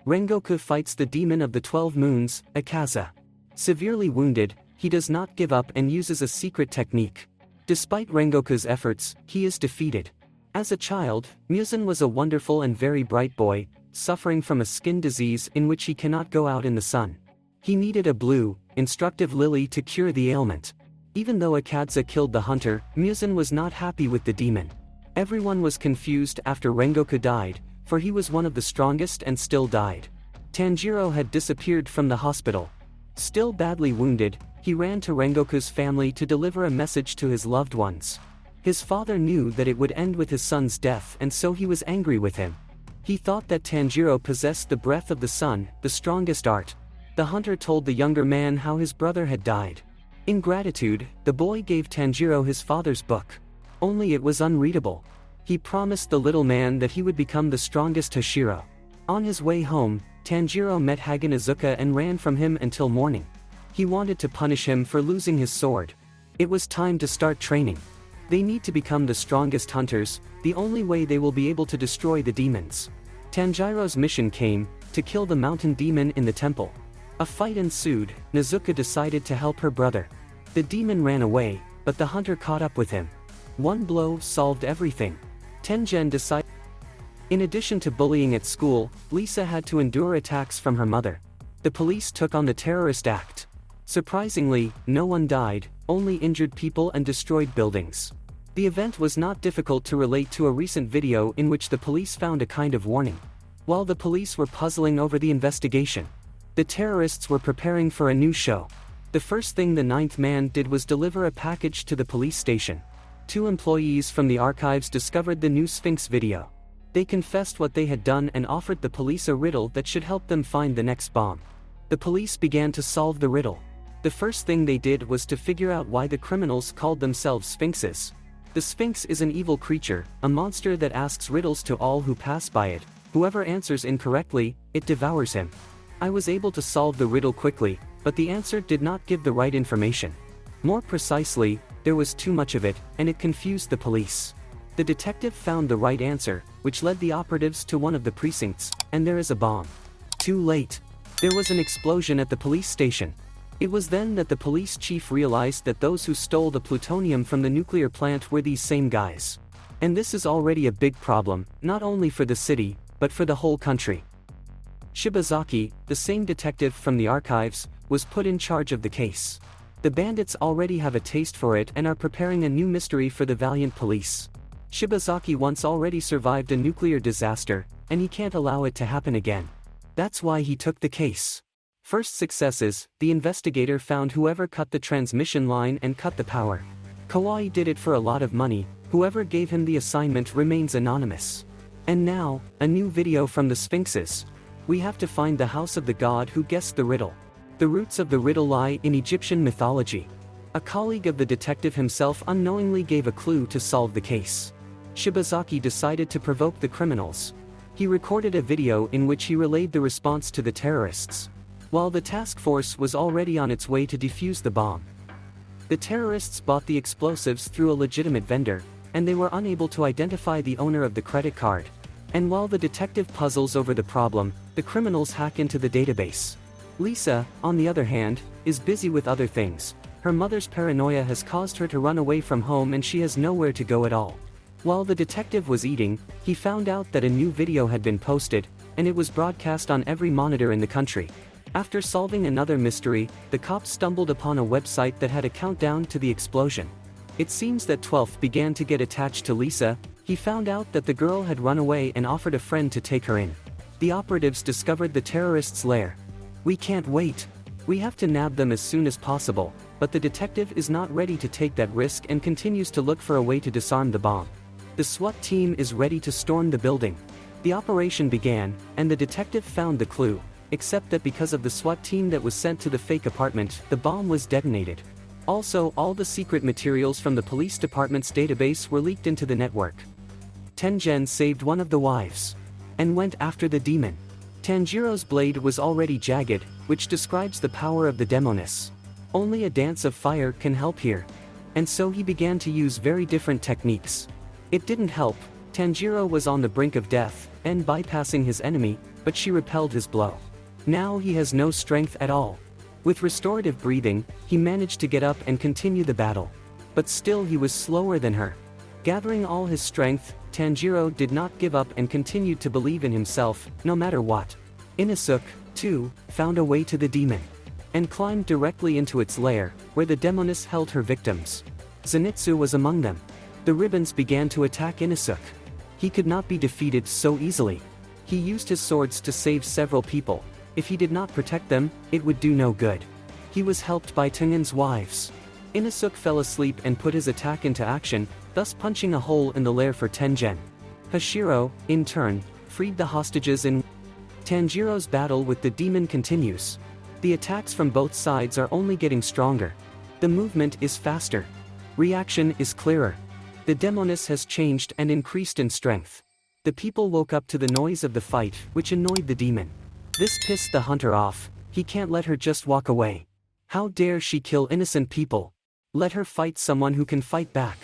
Rengoku fights the demon of the 12 moons, Akaza. Severely wounded, he does not give up and uses a secret technique. Despite Rengoku's efforts, he is defeated. As a child, Muzan was a wonderful and very bright boy, suffering from a skin disease in which he cannot go out in the sun. He needed a blue, instructive lily to cure the ailment. Even though Akaza killed the hunter, Muzan was not happy with the demon. Everyone was confused after Rengoku died, for he was one of the strongest and still died. Tanjiro had disappeared from the hospital. Still badly wounded, he ran to Rengoku's family to deliver a message to his loved ones. His father knew that it would end with his son's death, and so he was angry with him. He thought that Tanjiro possessed the breath of the sun, the strongest art. The hunter told the younger man how his brother had died. In gratitude, the boy gave Tanjiro his father's book. Only it was unreadable. He promised the little man that he would become the strongest Hashira. On his way home, Tanjiro met Hagen Izuka and ran from him until morning. He wanted to punish him for losing his sword. It was time to start training. They need to become the strongest hunters, the only way they will be able to destroy the demons. Tanjiro's mission came, to kill the mountain demon in the temple. A fight ensued. Nezuka decided to help her brother. The demon ran away, but the hunter caught up with him. One blow solved everything. Tengen decided. In addition to bullying at school, Risa had to endure attacks from her mother. The police took on the terrorist act. Surprisingly, no one died, only injured people and destroyed buildings. The event was not difficult to relate to a recent video in which the police found a kind of warning. While the police were puzzling over the investigation, the terrorists were preparing for a new show. The first thing the ninth man did was deliver a package to the police station. 2 employees from the archives discovered the new Sphinx video. They confessed what they had done and offered the police a riddle that should help them find the next bomb. The police began to solve the riddle. The first thing they did was to figure out why the criminals called themselves Sphinxes. The Sphinx is an evil creature, a monster that asks riddles to all who pass by it. Whoever answers incorrectly, it devours him. I was able to solve the riddle quickly, but the answer did not give the right information. More precisely, there was too much of it, and it confused the police. The detective found the right answer, which led the operatives to one of the precincts, and there is a bomb. Too late. There was an explosion at the police station. It was then that the police chief realized that those who stole the plutonium from the nuclear plant were these same guys. And this is already a big problem, not only for the city, but for the whole country. Shibazaki, the same detective from the archives, was put in charge of the case. The bandits already have a taste for it and are preparing a new mystery for the valiant police. Shibazaki once already survived a nuclear disaster, and he can't allow it to happen again. That's why he took the case. First successes, the investigator found whoever cut the transmission line and cut the power. Kawaii did it for a lot of money, whoever gave him the assignment remains anonymous. And now, a new video from the Sphinxes. We have to find the house of the god who guessed the riddle. The roots of the riddle lie in Egyptian mythology. A colleague of the detective himself unknowingly gave a clue to solve the case. Shibazaki decided to provoke the criminals. He recorded a video in which he relayed the response to the terrorists. While the task force was already on its way to defuse the bomb. The terrorists bought the explosives through a legitimate vendor, and they were unable to identify the owner of the credit card. And while the detective puzzles over the problem, the criminals hack into the database. Risa, on the other hand, is busy with other things. Her mother's paranoia has caused her to run away from home and she has nowhere to go at all. While the detective was eating, he found out that a new video had been posted, and it was broadcast on every monitor in the country. After solving another mystery, the cops stumbled upon a website that had a countdown to the explosion. It seems that 12th began to get attached to Risa. He found out that the girl had run away and offered a friend to take her in. The operatives discovered the terrorists' lair. We can't wait. We have to nab them as soon as possible, but the detective is not ready to take that risk and continues to look for a way to disarm the bomb. The SWAT team is ready to storm the building. The operation began, and the detective found the clue. Except that because of the SWAT team that was sent to the fake apartment, the bomb was detonated. Also, all the secret materials from the police department's database were leaked into the network. Tengen saved one of the wives. And went after the demon. Tanjiro's blade was already jagged, which describes the power of the demoness. Only a dance of fire can help here. And so he began to use very different techniques. It didn't help. Tanjiro was on the brink of death, and bypassing his enemy, but she repelled his blow. Now he has no strength at all. With restorative breathing, he managed to get up and continue the battle. But still he was slower than her. Gathering all his strength, Tanjiro did not give up and continued to believe in himself, no matter what. Inosuke, too, found a way to the demon. And climbed directly into its lair, where the demoness held her victims. Zenitsu was among them. The ribbons began to attack Inosuke. He could not be defeated so easily. He used his swords to save several people. If he did not protect them, it would do no good. He was helped by Tengen's wives. Inosuke fell asleep and put his attack into action, thus punching a hole in the lair for Tengen. Hashiro, in turn, freed the hostages in. Tanjiro's battle with the demon continues. The attacks from both sides are only getting stronger. The movement is faster. Reaction is clearer. The demoness has changed and increased in strength. The people woke up to the noise of the fight, which annoyed the demon. This pissed the hunter off. He can't let her just walk away. How dare she kill innocent people? Let her fight someone who can fight back.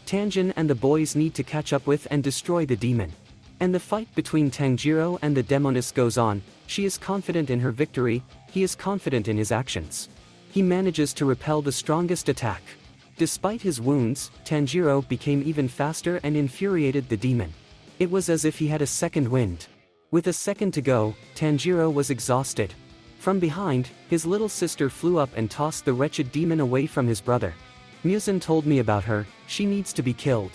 Tengen and the boys need to catch up with and destroy the demon. And the fight between Tanjiro and the demoness goes on. She is confident in her victory, he is confident in his actions. He manages to repel the strongest attack. Despite his wounds, Tanjiro became even faster and infuriated the demon. It was as if he had a second wind. With a second to go, Tanjiro was exhausted. From behind, his little sister flew up and tossed the wretched demon away from his brother. Muzan told me about her, she needs to be killed.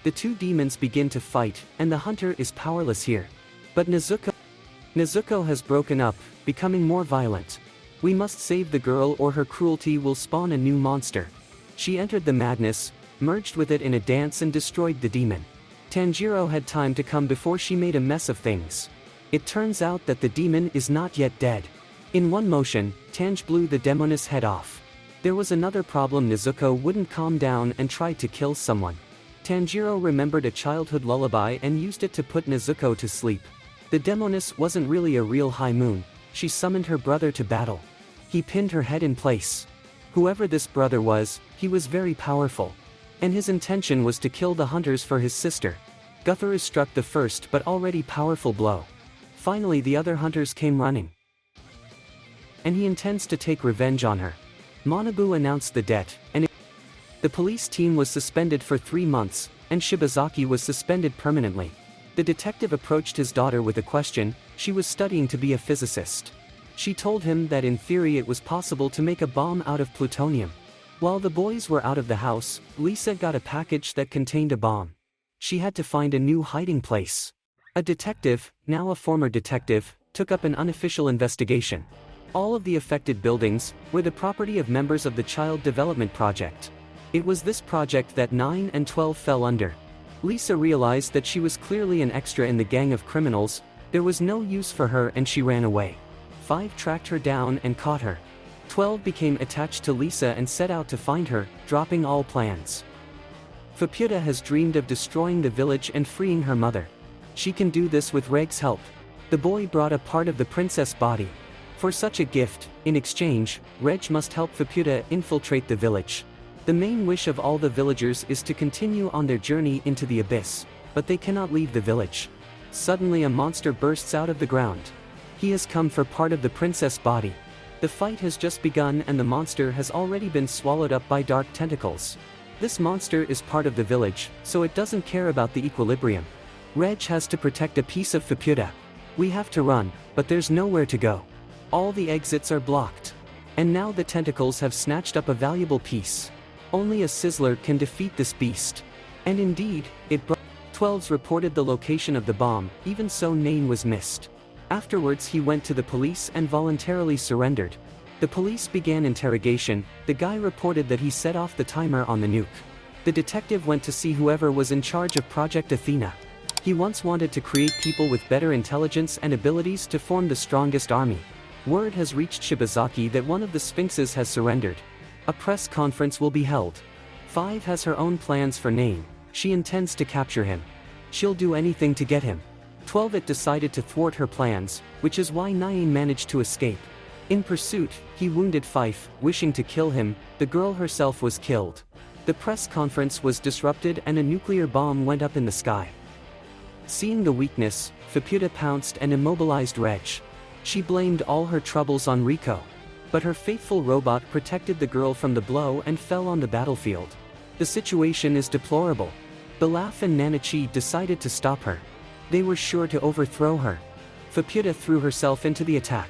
The two demons begin to fight, and the hunter is powerless here. But Nezuko has broken up, becoming more violent. We must save the girl or her cruelty will spawn a new monster. She entered the madness, merged with it in a dance and destroyed the demon. Tanjiro had time to come before she made a mess of things. It turns out that the demon is not yet dead. In one motion, Tanj blew the demoness head off. There was another problem. Nezuko wouldn't calm down and tried to kill someone. Tanjiro remembered a childhood lullaby and used it to put Nezuko to sleep. The demoness wasn't really a real high moon, she summoned her brother to battle. He pinned her head in place. Whoever this brother was, he was very powerful. And his intention was to kill the hunters for his sister. Guthrie struck the first but already powerful blow. Finally the other hunters came running. And he intends to take revenge on her. Manabu announced the debt, and the police team was suspended for 3 months, and Shibazaki was suspended permanently. The detective approached his daughter with a question. She was studying to be a physicist. She told him that in theory it was possible to make a bomb out of plutonium. While the boys were out of the house, Risa got a package that contained a bomb. She had to find a new hiding place. A detective, now a former detective, took up an unofficial investigation. All of the affected buildings were the property of members of the Child Development Project. It was this project that 9 and 12 fell under. Lisa realized that she was clearly an extra in the gang of criminals. There was no use for her and she ran away. 5 tracked her down and caught her. 12 became attached to Lisa and set out to find her, dropping all plans. Faputa has dreamed of destroying the village and freeing her mother. She can do this with Reg's help. The boy brought a part of the princess body. For such a gift, in exchange, Reg must help Faputa infiltrate the village. The main wish of all the villagers is to continue on their journey into the abyss, but they cannot leave the village. Suddenly a monster bursts out of the ground. He has come for part of the princess body. The fight has just begun and the monster has already been swallowed up by dark tentacles. This monster is part of the village, so it doesn't care about the equilibrium. Reg has to protect a piece of Faputa. We have to run, but there's nowhere to go. All the exits are blocked. And now the tentacles have snatched up a valuable piece. Only a Sizzler can defeat this beast. And indeed, it brought. 12s reported the location of the bomb, even so Nain was missed. Afterwards he went to the police and voluntarily surrendered. The police began interrogation. The guy reported that he set off the timer on the nuke. The detective went to see whoever was in charge of Project Athena. He once wanted to create people with better intelligence and abilities to form the strongest army. Word has reached Shibazaki that one of the Sphinxes has surrendered. A press conference will be held. 5 has her own plans for Nain. She intends to capture him. She'll do anything to get him. 12 it decided to thwart her plans, which is why Nain managed to escape. In pursuit, he wounded Fife, wishing to kill him. The girl herself was killed. The press conference was disrupted and a nuclear bomb went up in the sky. Seeing the weakness, Faputa pounced and immobilized Reg. She blamed all her troubles on Rico. But her faithful robot protected the girl from the blow and fell on the battlefield. The situation is deplorable. Belaf and Nanachi decided to stop her. They were sure to overthrow her. Faputa threw herself into the attack.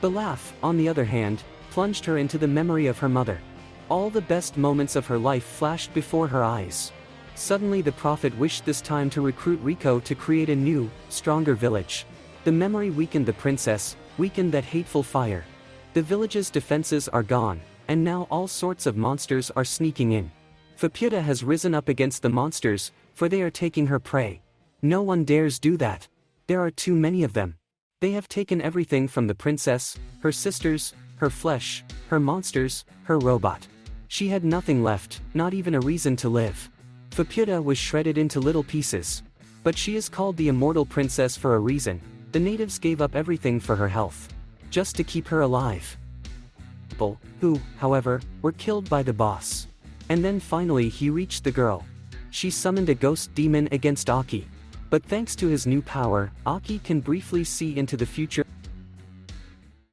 Belaf, on the other hand, plunged her into the memory of her mother. All the best moments of her life flashed before her eyes. Suddenly the prophet wished this time to recruit Rico to create a new, stronger village. The memory weakened the princess, weakened that hateful fire. The village's defenses are gone, and now all sorts of monsters are sneaking in. Faputa has risen up against the monsters, for they are taking her prey. No one dares do that. There are too many of them. They have taken everything from the princess, her sisters, her flesh, her monsters, her robot. She had nothing left, not even a reason to live. Faputa was shredded into little pieces. But she is called the immortal princess for a reason. The natives gave up everything for her health. Just to keep her alive. People, who, however, were killed by the boss. And then finally he reached the girl. She summoned a ghost demon against Aki. But thanks to his new power, Aki can briefly see into the future.